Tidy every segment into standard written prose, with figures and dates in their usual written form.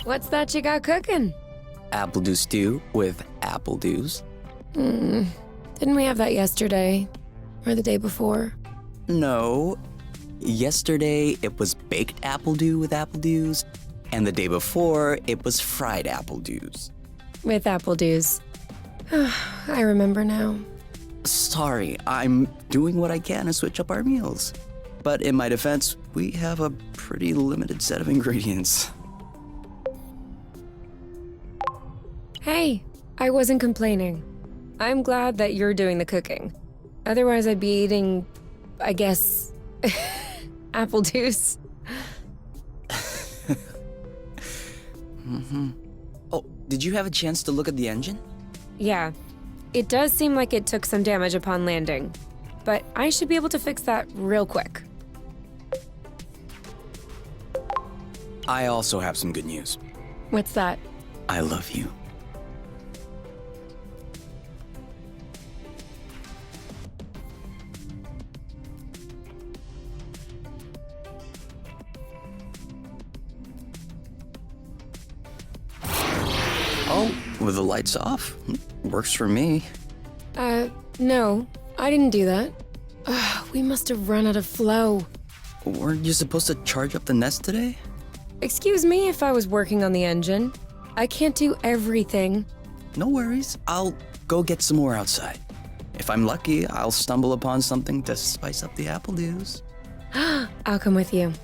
What's that you got cooking? Apple dew stew with apple dews. Didn't we have that yesterday? Or the day before? No. Yesterday, it was baked apple dew with apple dews, and the day before, it was fried apple dews. With apple dews. I remember now. Sorry, I'm doing what I can to switch up our meals. But in my defense, we have a pretty limited set of ingredients. Hey, I wasn't complaining. I'm glad that you're doing the cooking. Otherwise, I'd be eating, I guess, apple juice. Oh, did you have a chance to look at the engine? Yeah, it does seem like it took some damage upon landing, but I should be able to fix that real quick. I also have some good news. What's that? I love you. Oh, with the lights off? Works for me. No, I didn't do that. We must have run out of flow. Weren't you supposed to charge up the nest today? Excuse me if I was working on the engine. I can't do everything. No worries. I'll go get some more outside. If I'm lucky, I'll stumble upon something to spice up the apple dews. I'll come with you.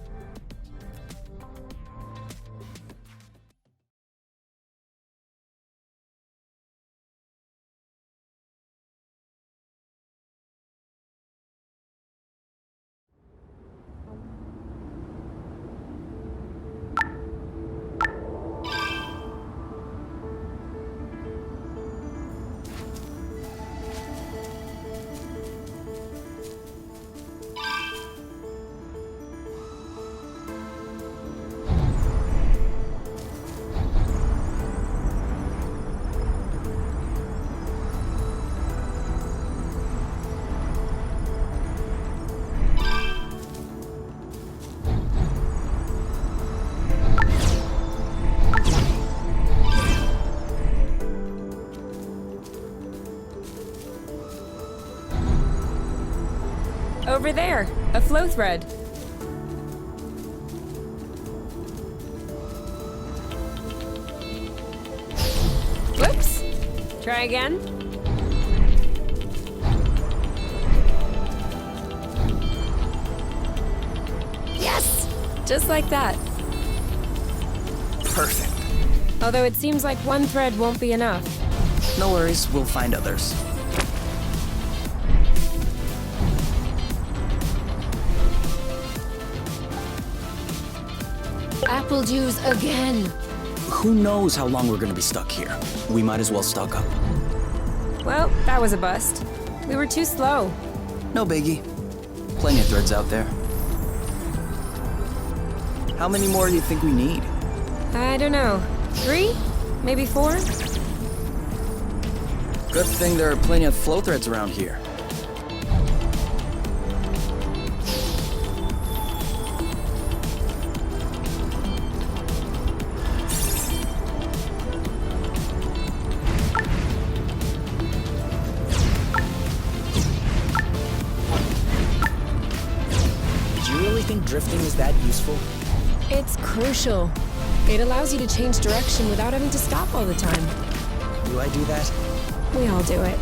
Over there, a flow thread. Whoops. Try again. Yes! Just like that. Perfect. Although it seems like one thread won't be enough. No worries, we'll find others. Apple juice again. Who knows how long we're gonna be stuck here? We might as well stock up. Well, that was a bust. We were too slow. No biggie. Plenty of threads out there. How many more do you think we need? I don't know. 3? Maybe 4? Good thing there are plenty of flow threads around here. Drifting is that useful? It's crucial. It allows you to change direction without having to stop all the time. Do I do that? We all do it.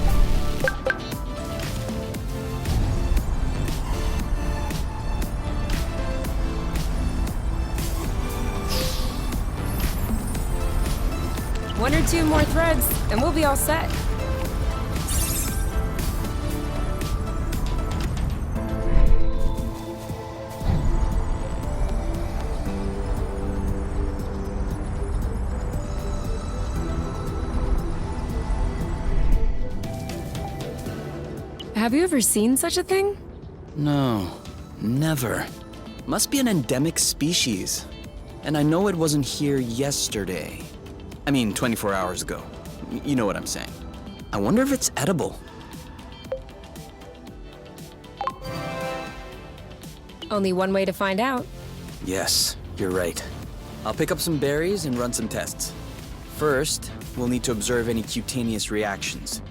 One or two more threads, and we'll be all set. Have you ever seen such a thing? No, never. Must be an endemic species. And I know it wasn't here yesterday. I mean, 24 hours ago. You know what I'm saying. I wonder if it's edible. Only one way to find out. Yes, you're right. I'll pick up some berries and run some tests. First, we'll need to observe any cutaneous reactions.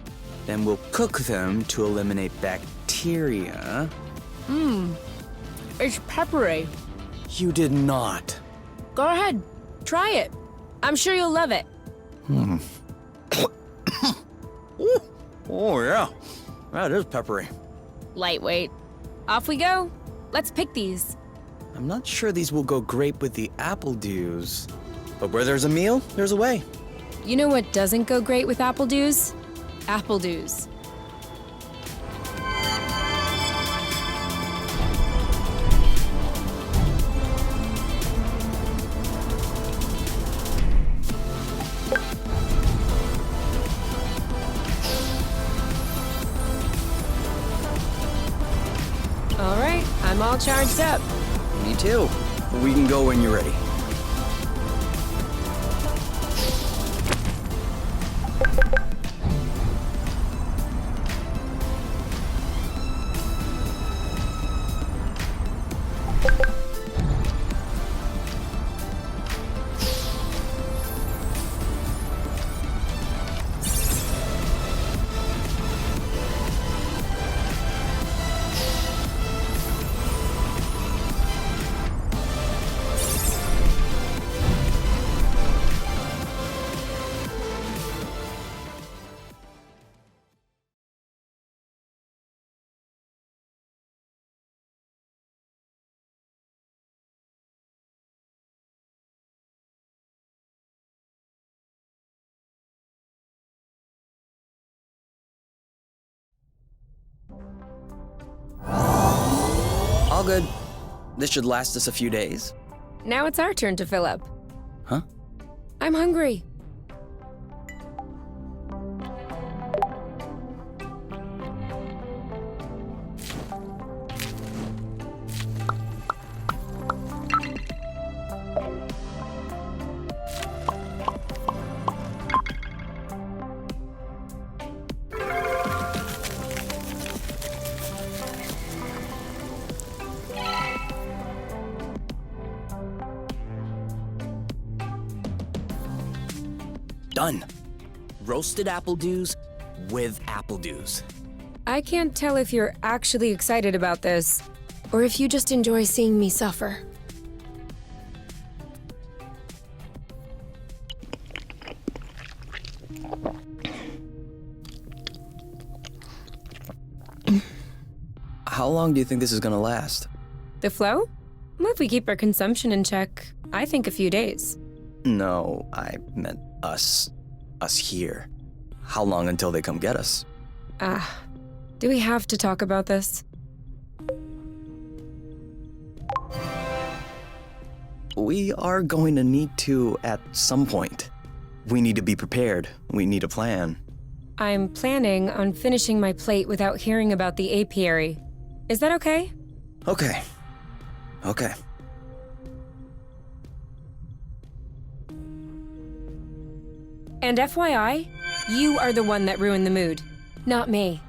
Then we'll cook them to eliminate bacteria. It's peppery. You did not. Go ahead, try it. I'm sure you'll love it. Oh, yeah. That is peppery. Lightweight. Off we go. Let's pick these. I'm not sure these will go great with the apple dews. But where there's a meal, there's a way. You know what doesn't go great with apple dews? Apple dews. All right, I'm all charged up. Me too. We can go when you're ready. All good. This should last us a few days. Now it's our turn to fill up. Huh? I'm hungry. Done. Roasted apple dews with apple dews. I can't tell if you're actually excited about this, or if you just enjoy seeing me suffer. How long do you think this is gonna last? The flow? Well, if we keep our consumption in check, I think a few days. No, I meant us. Us here. How long until they come get us? Do we have to talk about this? We are going to need to at some point. We need to be prepared. We need a plan. I'm planning on finishing my plate without hearing about the apiary. Is that okay? Okay. Okay. And FYI, you are the one that ruined the mood, not me.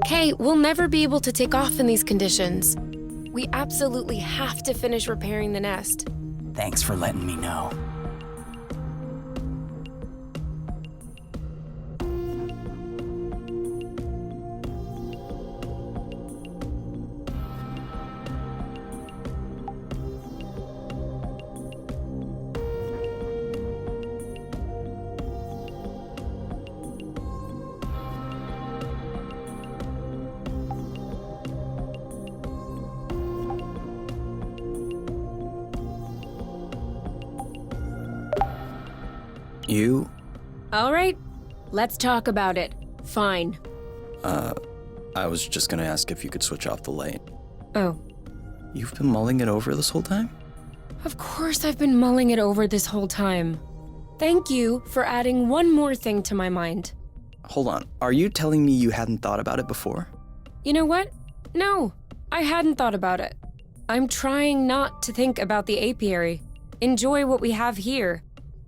Kay, we'll never be able to take off in these conditions. We absolutely have to finish repairing the nest. Thanks for letting me know. You? All right, let's talk about it. Fine. I was just gonna ask if you could switch off the light. Oh, You've been mulling it over this whole time? of course I've been mulling it over this whole time. Thank you for adding one more thing to my mind. Hold on, are you telling me you hadn't thought about it before? You know what? No, I hadn't thought about it. I'm trying not to think about the apiary. Enjoy what we have here,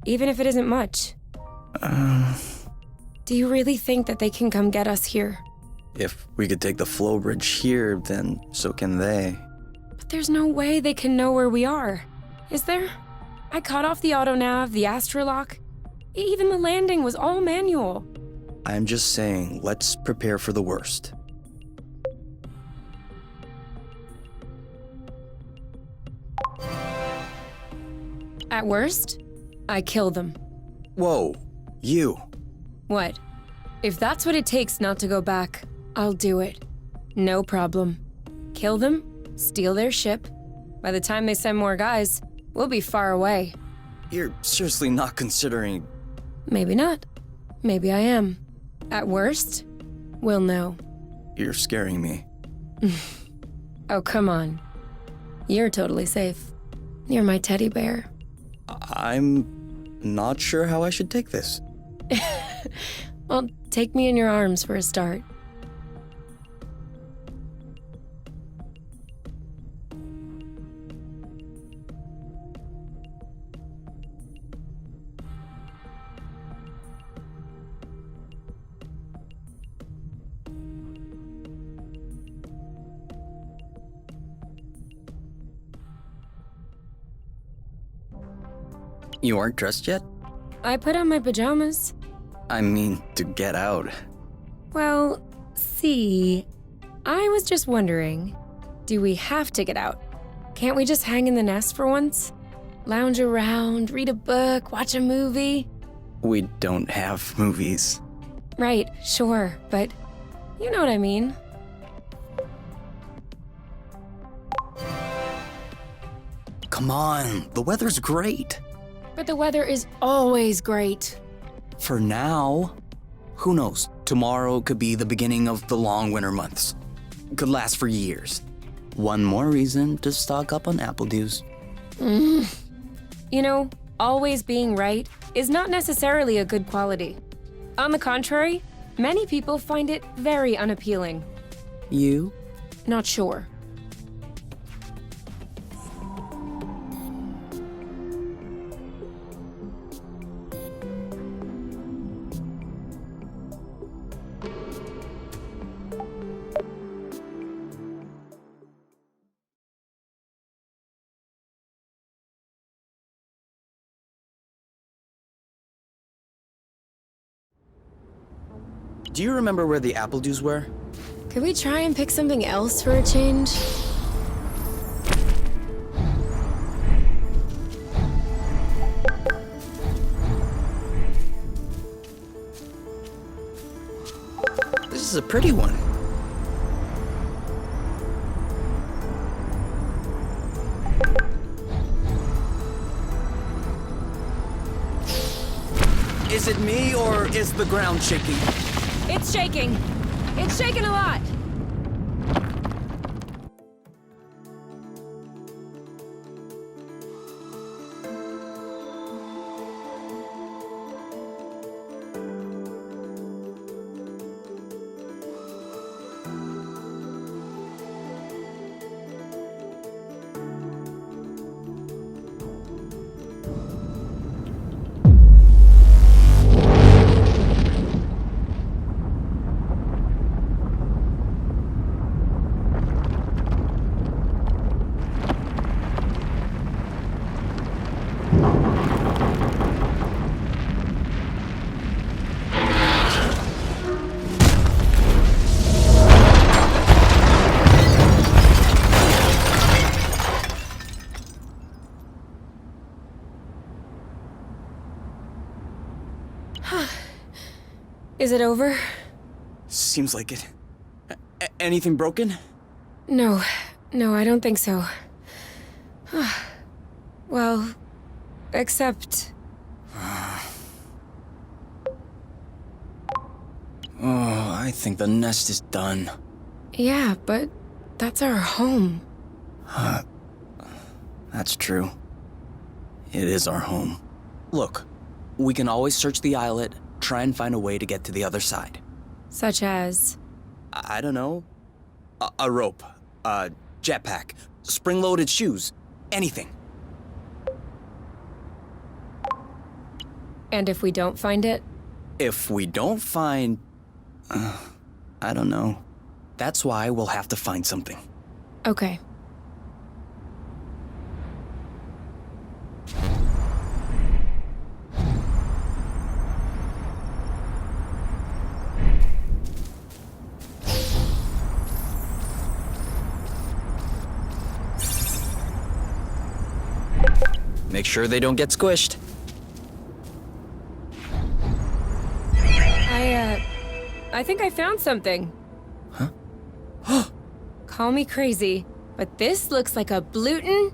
even if it isn't much. Do you really think that they can come get us here? If we could take the flow bridge here, then so can they. But there's no way they can know where we are. Is there? I cut off the autonav, the astrolock. Even the landing was all manual. I'm just saying, let's prepare for the worst. At worst, I kill them. Whoa, you. What? If that's what it takes not to go back, I'll do it. No problem. Kill them, steal their ship. By the time they send more guys, we'll be far away. You're seriously not considering... Maybe not. Maybe I am. At worst, we'll know. You're scaring me. Oh, come on. You're totally safe. You're my teddy bear. I'm not sure how I should take this. Well, take me in your arms for a start. You aren't dressed yet? I put on my pajamas. I mean, to get out. Well, see, I was just wondering, do we have to get out? Can't we just hang in the nest for once? Lounge around, read a book, watch a movie? We don't have movies. Right, sure, but you know what I mean. Come on, the weather's great. But the weather is always great. For now. Who knows? Tomorrow could be the beginning of the long winter months. Could last for years. One more reason to stock up on apple dews. You know, always being right is not necessarily a good quality. On the contrary, many people find it very unappealing. You? Not sure. Do you remember where the apple dews were? Could we try and pick something else for a change? This is a pretty one. Is it me or is the ground shaking? It's shaking. It's shaking a lot. Is it over? Seems like it. Anything broken? No, I don't think so. Well, except... Oh, I think the nest is done. Yeah, but that's our home. That's true. It is our home. Look, we can always search the islet, try and find a way to get to the other side. Such as? I don't know. A rope, a jetpack, spring-loaded shoes, anything. And if we don't find it? If we don't find... I don't know. That's why we'll have to find something. Okay. Make sure they don't get squished. I think I found something. Huh? Call me crazy, but this looks like a Bluton?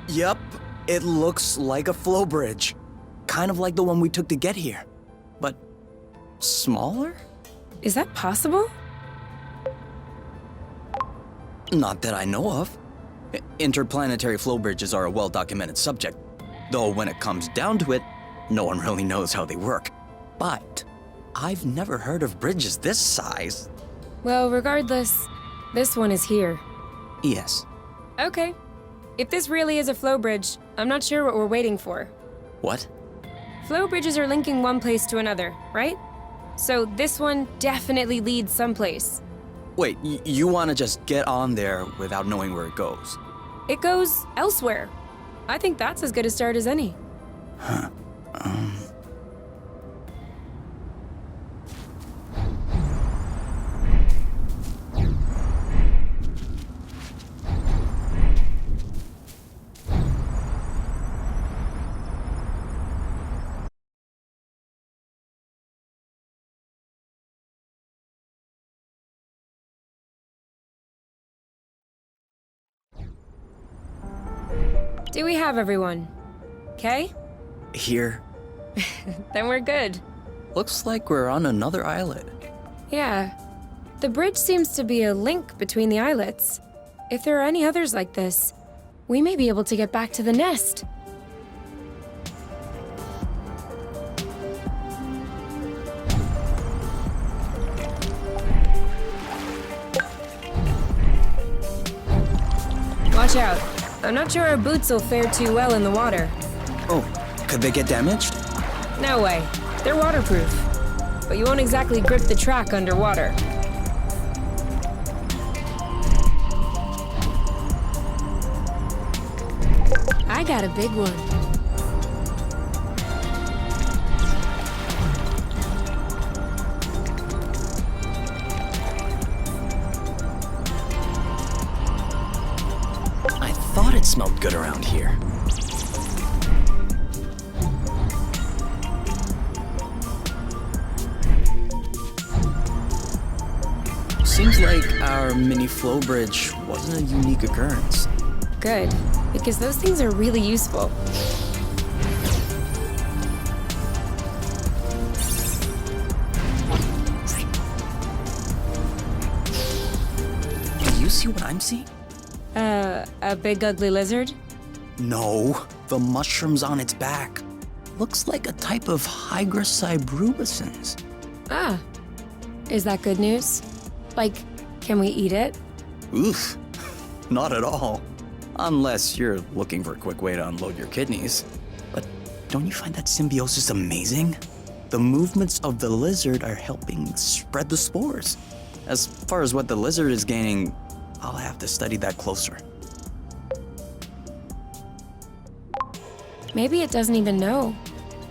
Yup, it looks like a flow bridge. Kind of like the one we took to get here. But smaller? Is that possible? Not that I know of. Interplanetary flow bridges are a well-documented subject, though when it comes down to it, no one really knows how they work. But I've never heard of bridges this size. Well, regardless, this one is here. Yes. Okay. If this really is a flow bridge, I'm not sure what we're waiting for. What? Flow bridges are linking one place to another, right? So this one definitely leads someplace. Wait, you want to just get on there without knowing where it goes? It goes elsewhere. I think that's as good a start as any. Huh. Do we have everyone? Okay? Here. Then we're good. Looks like we're on another islet. Yeah. The bridge seems to be a link between the islets. If there are any others like this, we may be able to get back to the nest. Watch out. I'm not sure our boots will fare too well in the water. Oh, could they get damaged? No way. They're waterproof. But you won't exactly grip the track underwater. I got a big one. I thought it smelled good around here. Seems like our mini flow bridge wasn't a unique occurrence. Good, because those things are really useful. Do you see what I'm seeing? A big ugly lizard? No, the mushrooms on its back. Looks like a type of Hygroscybrubicins. Ah. Is that good news? Like, can we eat it? Oof, not at all. Unless you're looking for a quick way to unload your kidneys. But don't you find that symbiosis amazing? The movements of the lizard are helping spread the spores. As far as what the lizard is gaining, I'll have to study that closer. Maybe it doesn't even know.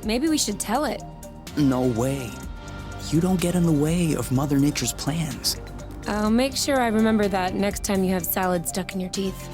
Maybe we should tell it. No way. You don't get in the way of Mother Nature's plans. I'll make sure I remember that next time you have salad stuck in your teeth.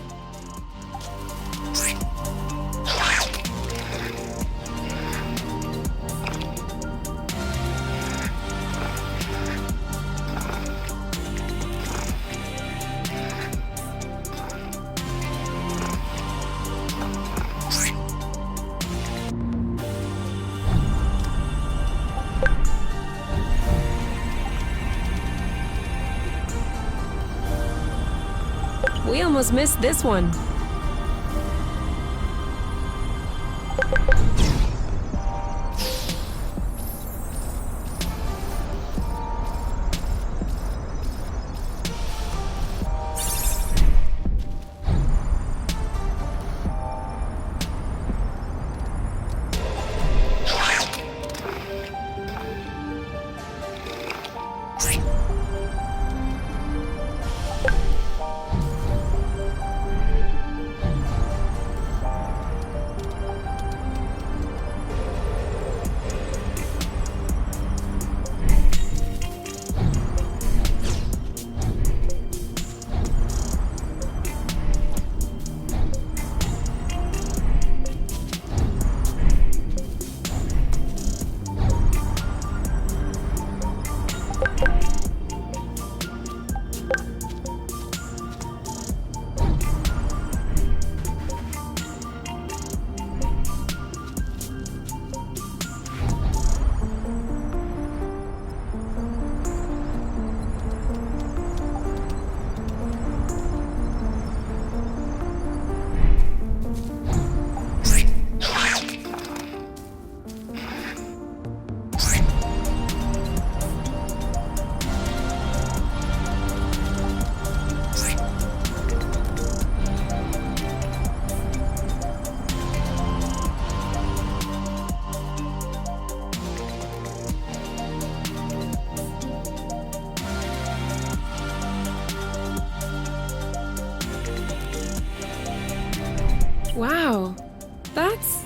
We almost missed this one. Wow. That's...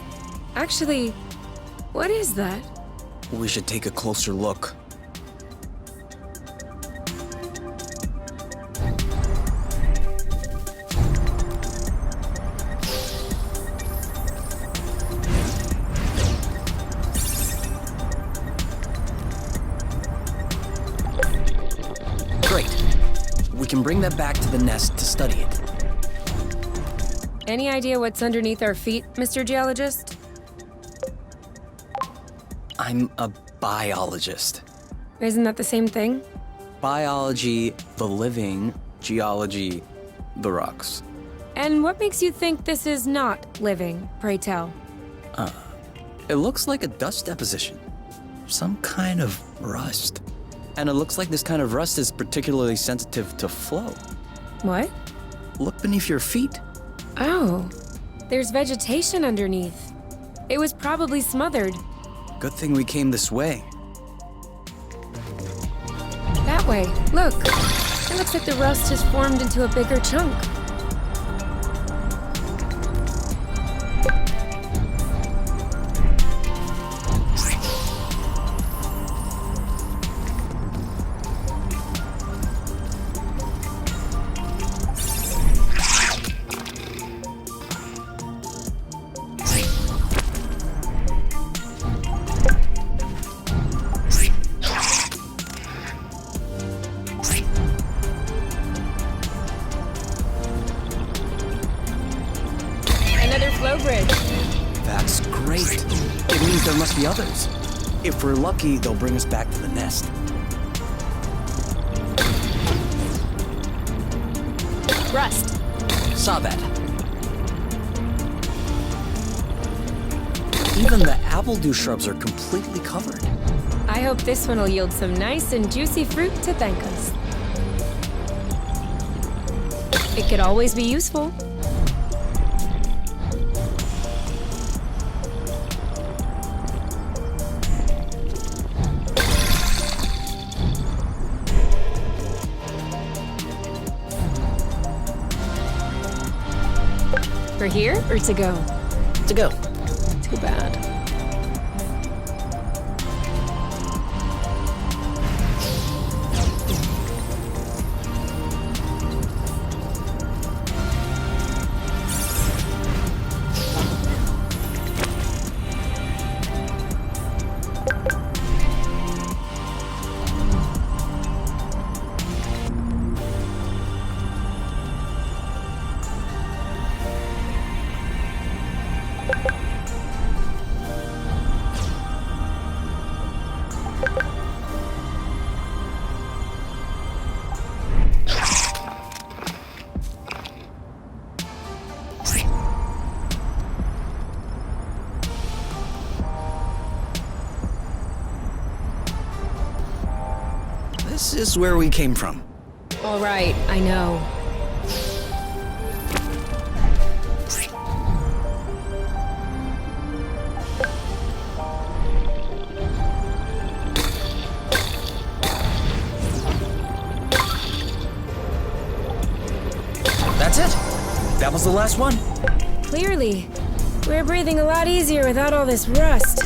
Actually, what is that? We should take a closer look. Great. We can bring that back to the nest to study it. Any idea what's underneath our feet, Mr. Geologist? I'm a biologist. Isn't that the same thing? Biology, the living, geology, the rocks. And what makes you think this is not living, pray tell? It looks like a dust deposition. Some kind of rust. And it looks like this kind of rust is particularly sensitive to flow. What? Look beneath your feet. Oh, there's vegetation underneath. It was probably smothered. Good thing we came this way. That way, look. It looks like the rust has formed into a bigger chunk. Another flow bridge. That's great. It means there must be others. If we're lucky, they'll bring us back to the nest. Rust. Saw that. Even the apple dew shrubs are completely covered. I hope this one will yield some nice and juicy fruit to thank us. It could always be useful. For here or to go? To go. Too bad. This is where we came from. All right, I know. That's it. That was the last one. Clearly, we're breathing a lot easier without all this rust.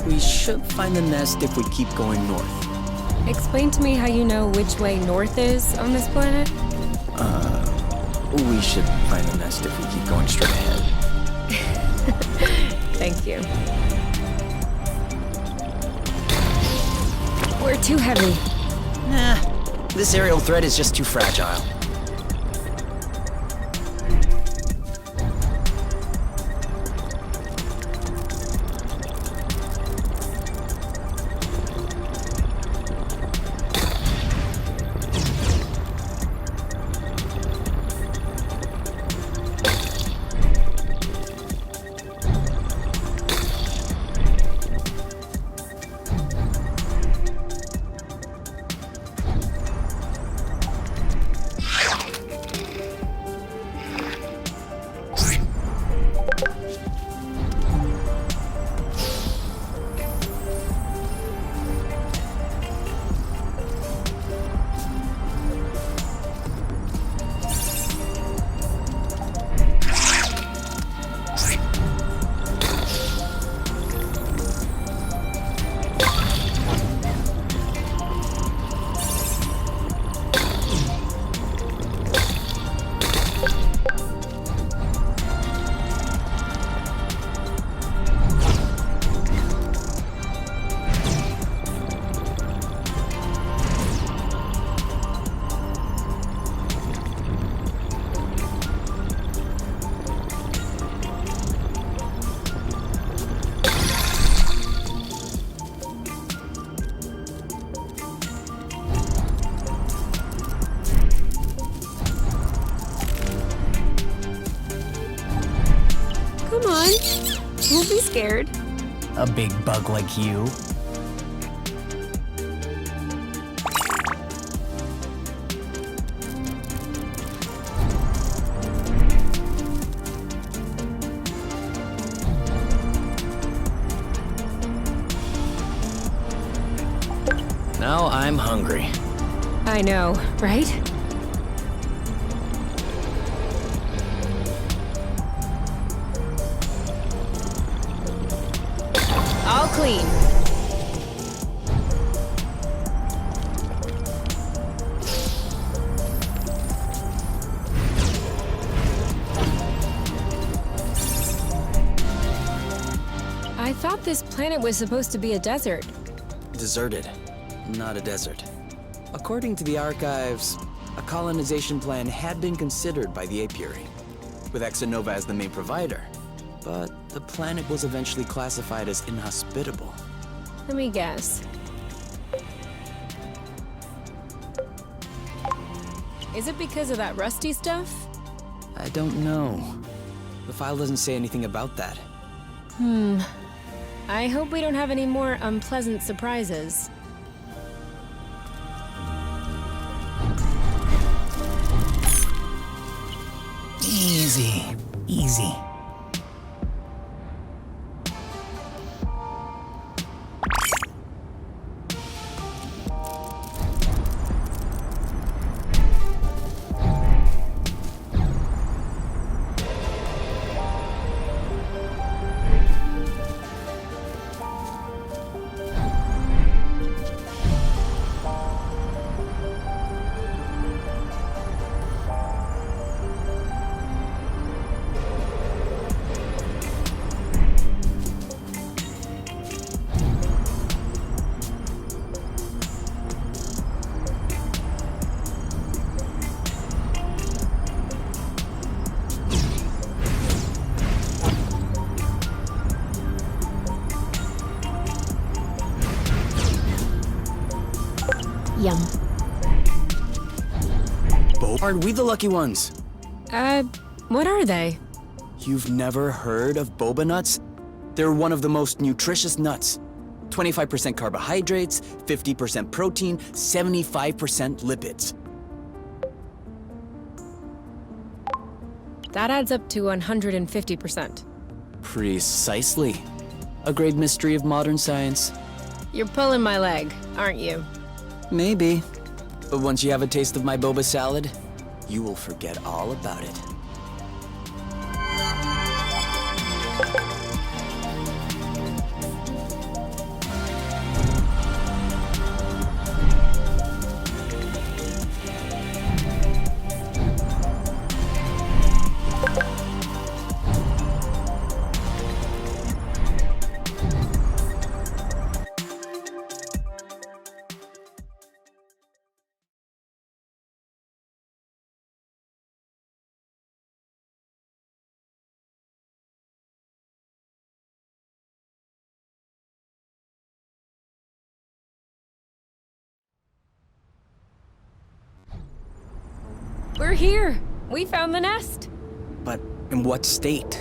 We should find the nest if we keep going north. Explain to me how you know which way north is on this planet? We should find the nest if we keep going straight ahead. Thank you. We're too heavy. Nah, this aerial thread is just too fragile. Don't be scared. A big bug like you. Now I'm hungry. I know, right? All clean. I thought this planet was supposed to be a desert. Deserted, not a desert. According to the archives, a colonization plan had been considered by the apiary, with Exonova as the main provider. But the planet was eventually classified as inhospitable. Let me guess. Is it because of that rusty stuff? I don't know. The file doesn't say anything about that. I hope we don't have any more unpleasant surprises. Easy, easy. Yum. Are we the lucky ones? What are they? You've never heard of boba nuts? They're one of the most nutritious nuts. 25% carbohydrates, 50% protein, 75% lipids. That adds up to 150%. Precisely. A great mystery of modern science. You're pulling my leg, aren't you? Maybe. But once you have a taste of my boba salad, you will forget all about it. We're here! We found the nest! But in what state?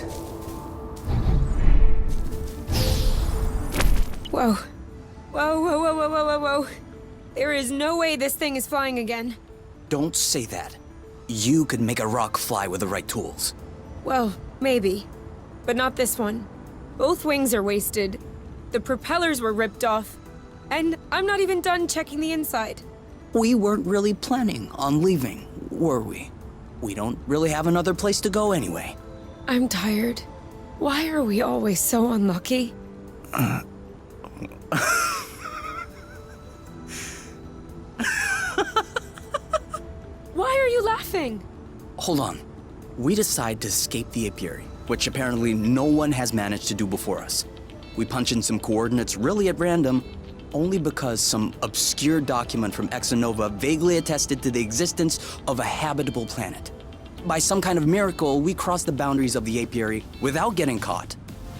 Whoa. Whoa, whoa, whoa, whoa, whoa, whoa, whoa. There is no way this thing is flying again. Don't say that. You could make a rock fly with the right tools. Well, maybe. But not this one. Both wings are wasted. The propellers were ripped off. And I'm not even done checking the inside. We weren't really planning on leaving, were we? We don't really have another place to go anyway. I'm tired. Why are we always so unlucky? Why are you laughing? Hold on. We decide to escape the apiary, which apparently no one has managed to do before us. We punch in some coordinates really at random, only because some obscure document from Exonova vaguely attested to the existence of a habitable planet. By some kind of miracle, we cross the boundaries of the apiary without getting caught.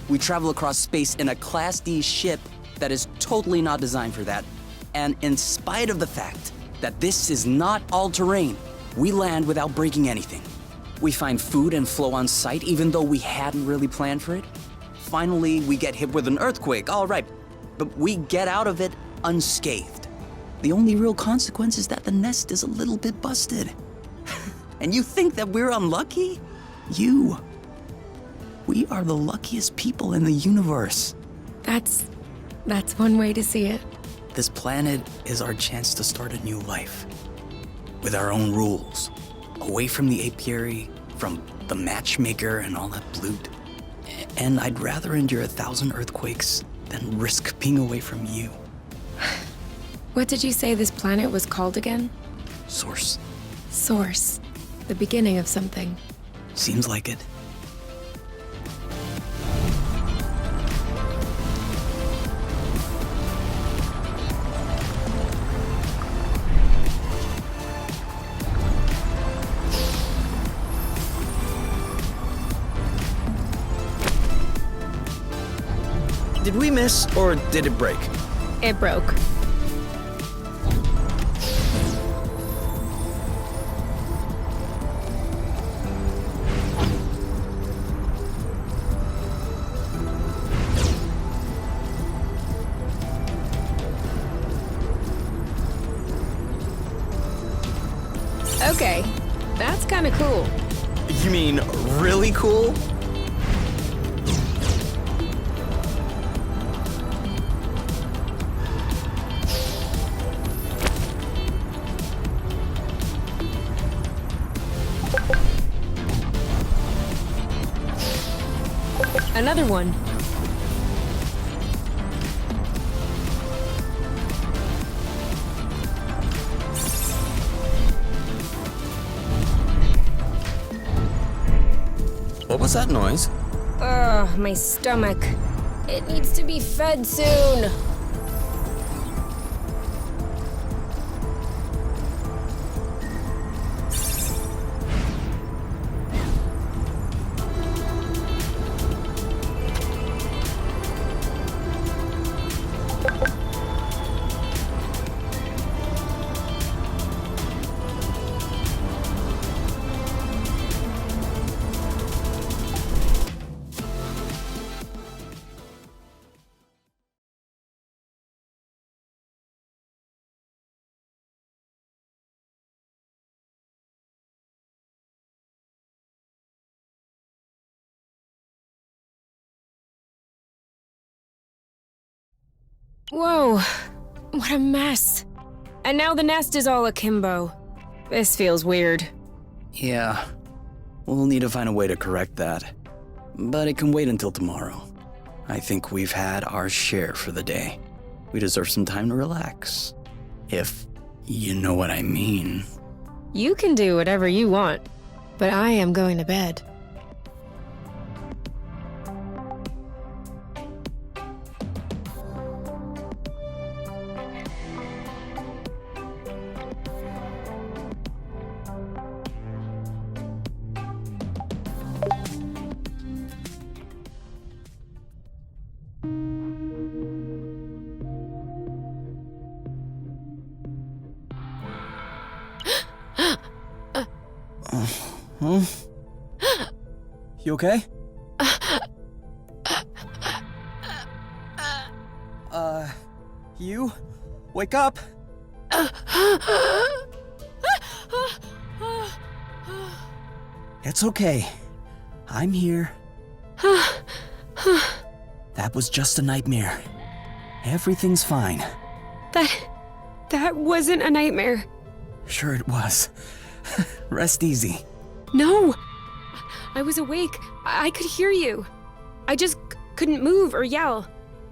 We travel across space in a Class D ship that is totally not designed for that. And in spite of the fact that this is not all-terrain, we land without breaking anything. We find food and flow on site even though we hadn't really planned for it. finally we get hit with an earthquake, all right. But we get out of it unscathed. The only real consequence is that the nest is a little bit busted. And you think that we're unlucky? We are the luckiest people in the universe. That's one way to see it. This planet is our chance to start a new life. With our own rules. Away from the apiary, from the matchmaker and all that loot. And I'd rather endure 1,000 earthquakes than risk being away from you. What did you say this planet was called again? Source. Source. The beginning of something. Seems like it. Did we miss, or did it break? It broke. Okay, that's kind of cool. You mean really cool? Another one. What was that noise? Ugh, my stomach. It needs to be fed soon. Whoa, what a mess. And now the nest is all akimbo. This feels weird. Yeah, we'll need to find a way to correct that. But it can wait until tomorrow. I think we've had our share for the day. We deserve some time to relax. If you know what I mean. You can do whatever you want, but I am going to bed. Huh? You okay? You? Wake up! It's okay. I'm here. That was just a nightmare. Everything's fine. That wasn't a nightmare. Sure it was. Rest easy. No! I was awake. I could hear you. I just couldn't move or yell.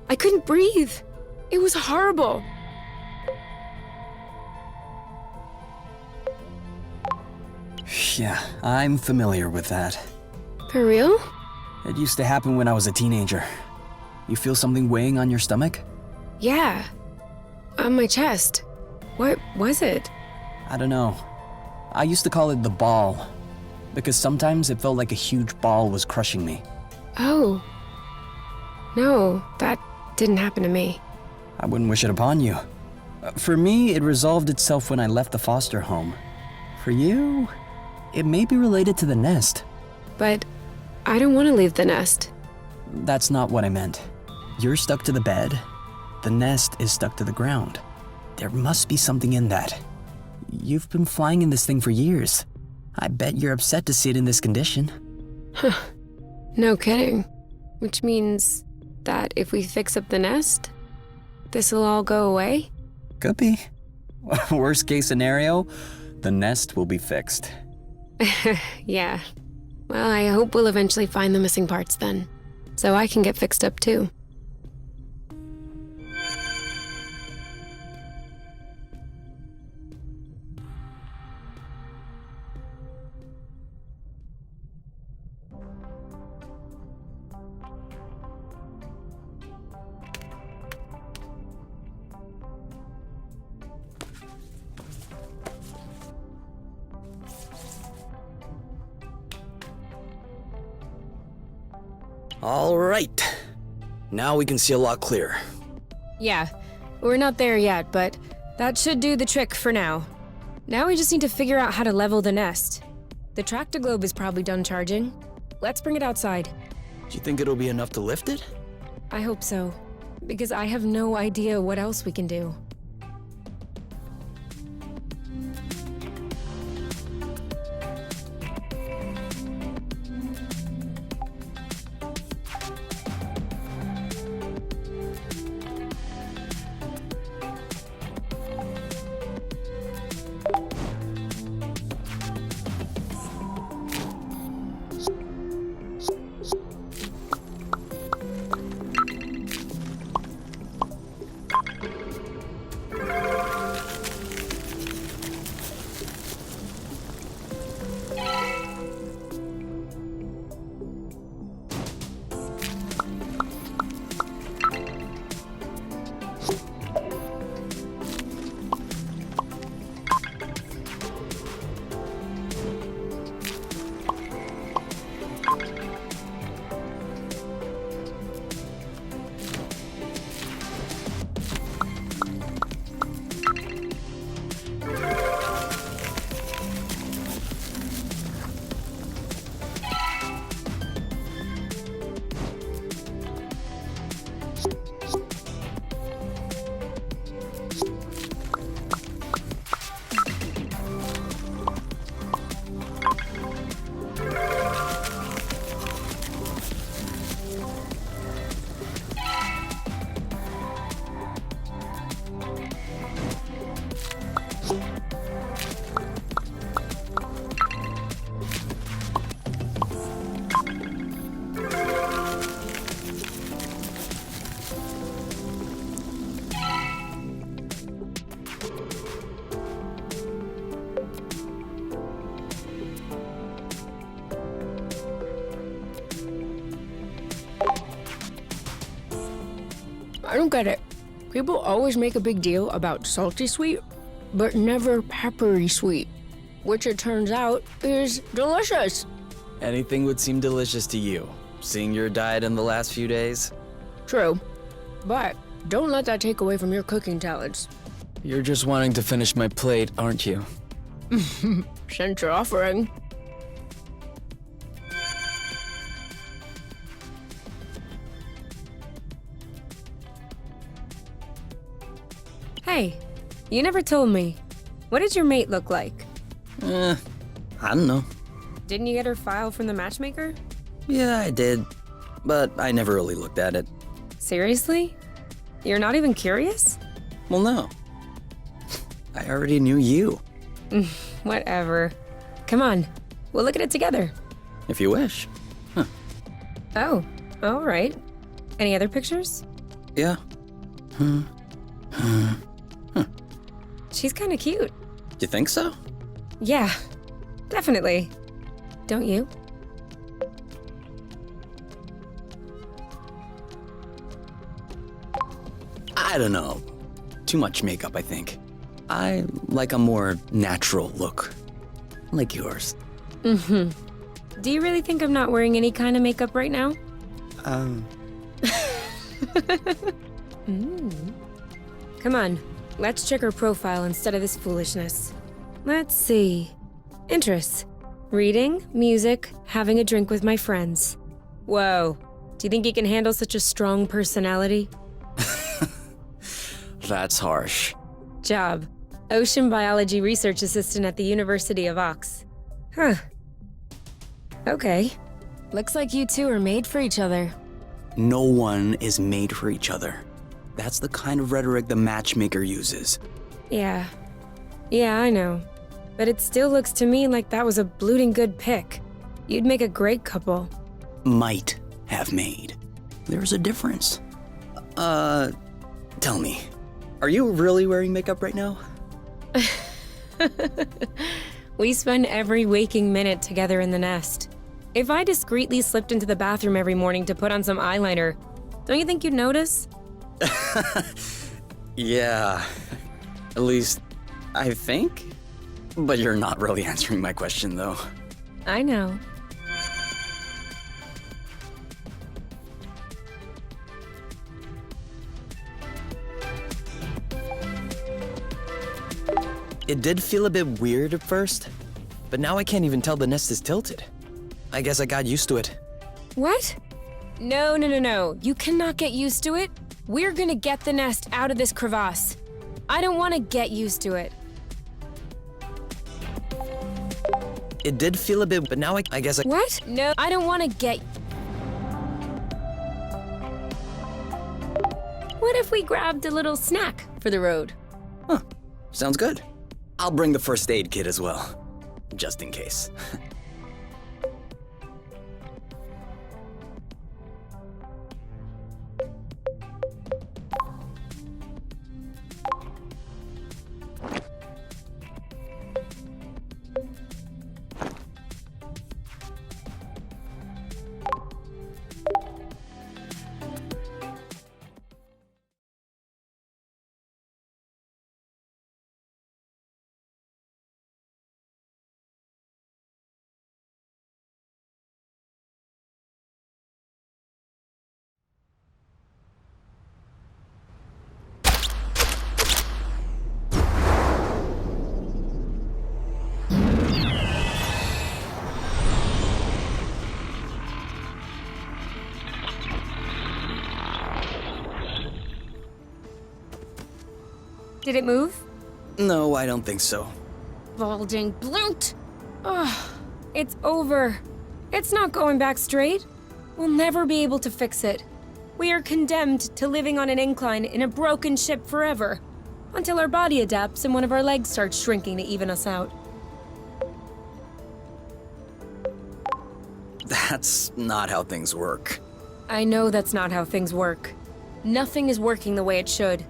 I couldn't breathe. It was horrible. Yeah, I'm familiar with that. For real? It used to happen when I was a teenager. You feel something weighing on your stomach? Yeah. On my chest. What was it? I don't know. I used to call it the ball, because sometimes it felt like a huge ball was crushing me. Oh. No, that didn't happen to me. I wouldn't wish it upon you. For me, it resolved itself when I left the foster home. For you, it may be related to the nest. But I don't want to leave the nest. That's not what I meant. You're stuck to the bed. The nest is stuck to the ground. There must be something in that. You've been flying in this thing for years. I bet you're upset to see it in this condition. No kidding. Which means that if we fix up the nest, this'll all go away? Could be. Worst case scenario, the nest will be fixed. Yeah. Well, I hope we'll eventually find the missing parts then, so I can get fixed up too. All right. Now we can see a lot clearer. Yeah, we're not there yet, but that should do the trick for now. Now we just need to figure out how to level the nest. The tractoglobe is probably done charging. Let's bring it outside. Do you think it'll be enough to lift it? I hope so, because I have no idea what else we can do. I don't get it. People always make a big deal about salty sweet, but never peppery sweet, which it turns out is delicious. Anything would seem delicious to you, seeing your diet in the last few days. True, but don't let that take away from your cooking talents. You're just wanting to finish my plate, aren't you? Since you're offering. Hey, you never told me. What did your mate look like? I don't know. Didn't you get her file from the matchmaker? Yeah, I did, but I never really looked at it. Seriously? You're not even curious? Well, no. I already knew you. Whatever. Come on, we'll look at it together. If you wish. Oh, all right. Any other pictures? Yeah. She's kind of cute. You think so? Yeah, definitely. Don't you? I don't know. Too much makeup, I think. I like a more natural look. Like yours. Do you really think I'm not wearing any kind of makeup right now? Come on, let's check her profile instead of this foolishness. Let's see. Interests. Reading, music, having a drink with my friends. Whoa, Do you think he can handle such a strong personality? That's harsh. Job. Ocean Biology Research Assistant at the University of Ox. Huh. Okay. Looks like you two are made for each other. No one is made for each other. That's the kind of rhetoric the matchmaker uses. Yeah. Yeah, I know. But it still looks to me like that was a blooting good pick. You'd make a great couple. Might have made. There's a difference. Tell me, are you really wearing makeup right now? We spend every waking minute together in the nest. If I discreetly slipped into the bathroom every morning to put on some eyeliner, don't you think you'd notice? Yeah, at least I think. But you're not really answering my question, though. I know. It did feel a bit weird at first, but now I can't even tell the nest is tilted. I guess I got used to it. What? No. You cannot get used to it. We're gonna get the nest out of this crevasse. I don't want to get used to it. It did feel a bit, but now I guess I... What? No, I don't want to get... What if we grabbed a little snack for the road? Huh, sounds good. I'll bring the first aid kit as well, just in case. Did it move? No, I don't think so. Balding bloot! Ugh, it's over. It's not going back straight. We'll never be able to fix it. We are condemned to living on an incline in a broken ship forever, until our body adapts and one of our legs starts shrinking to even us out. That's not how things work. I know that's not how things work. Nothing is working the way it should.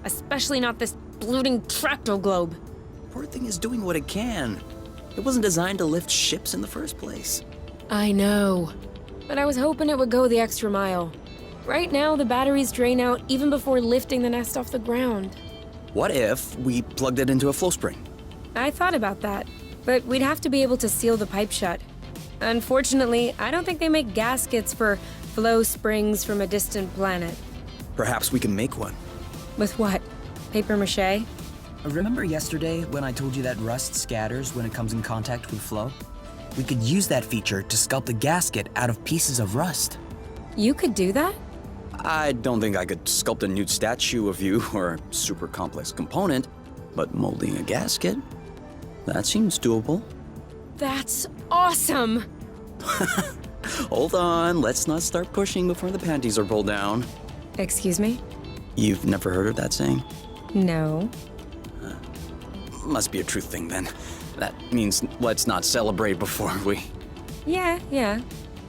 Especially not this bloating tracto globe. Poor thing is doing what it can. It wasn't designed to lift ships in the first place. I know. But I was hoping it would go the extra mile. Right now, the batteries drain out even before lifting the nest off the ground. What if we plugged it into a flow spring? I thought about that, but we'd have to be able to seal the pipe shut. Unfortunately, I don't think they make gaskets for flow springs from a distant planet. Perhaps we can make one. With what? Paper mache? Remember yesterday when I told you that rust scatters when it comes in contact with flow? We could use that feature to sculpt a gasket out of pieces of rust. You could do that? I don't think I could sculpt a nude statue of you or a super complex component, but molding a gasket? That seems doable. That's awesome! Hold on, let's not start pushing before the panties are pulled down. Excuse me? You've never heard of that saying? No. Must be a truth thing then. That means let's not celebrate before we... Yeah.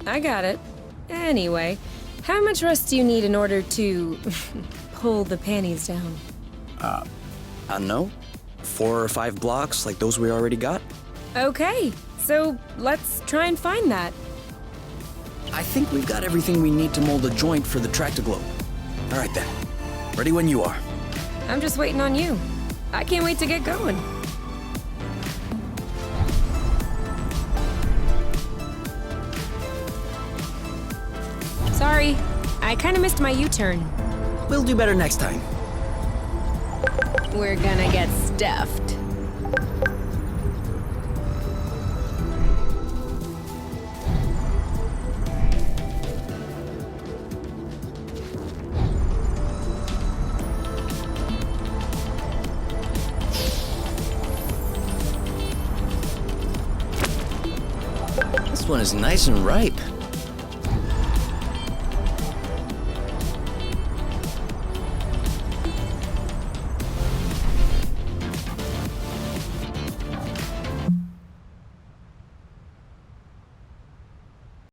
I got it. Anyway, how much rust do you need in order to pull the panties down? I don't know. 4 or 5 blocks like those we already got? Okay, so let's try and find that. I think we've got everything we need to mold a joint for the Tractoglobe. All right then. Ready when you are. I'm just waiting on you. I can't wait to get going. Sorry, I kind of missed my U-turn. We'll do better next time. We're gonna get stuffed. This one is nice and ripe.